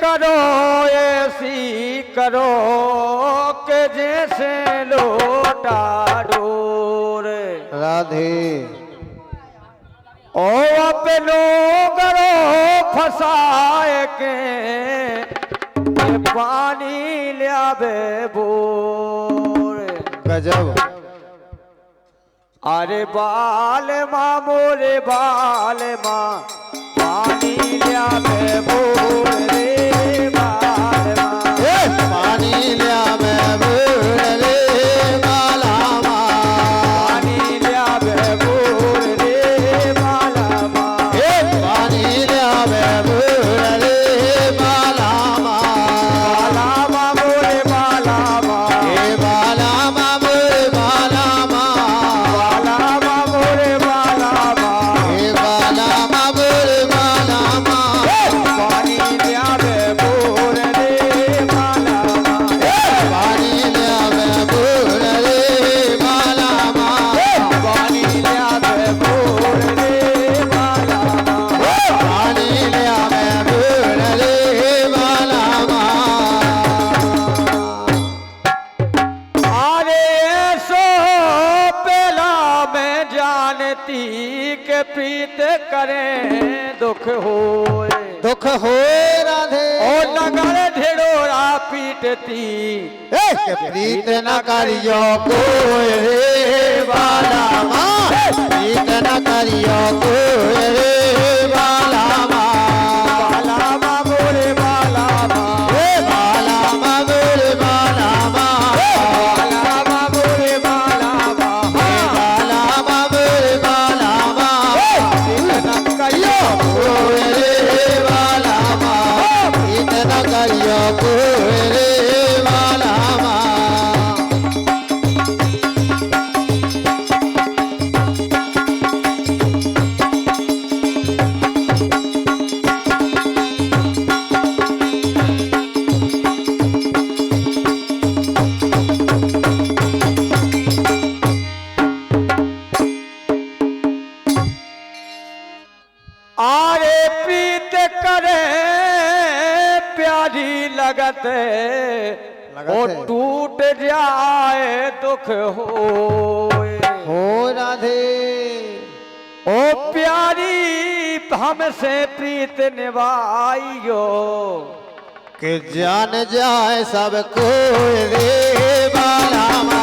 करो ऐसी करो कि जैसे लोटा डोर। राधे ओ अपनो करो फसाए के ये पानी लियावे बोर। गजब। अरे बाल माँ मोरे बाल माँ पानी लियावे बोर रे बाल माँ। पानी लिया मैं बोल रे बाला माँ। पानी लियावे बोर रे बाला माँ। पानी लिया मैं बोल रे बाला माँ। बाला माँ मोरे बाला माँ। बाला माँ बोल बाला माँ। बाला माँ मोरे बाला माँ। बाला माँ बोल बाला माँ। पानी लियावे बोर रे बाला माँ। पानी लिया मैं बोल रे बाला माँ। पानी लियावे बोर रे बाला माँ। पानी लिया मैं बोल रे बाला माँ। अरे सो पहला मैं जानती के प्रीत करें दुख होए। दुख हो राधे ओ नगर ढेरोरा पीटती के प्रीत न करियो कोई रे बाला माँ। प्रीत न करियो कोई रे बाला माँ। बाला माँ मोरे बाला माँ। बाला माँ बोल बाला माँ। बाला माँ मोरे बाला माँ। बाला माँ बोल बाला माँ। प्रीत न करियो कोई रे बाला माँ। प्रीत न करियो कोई रे बाला माँ। आरे प्रीत करे प्यारी लगत ओ टूट जाए दुख होए। हो राधे ओ प्यारी हमसे प्रीत निभाइयो कि जान जाए सब कोई रे बाला माँ।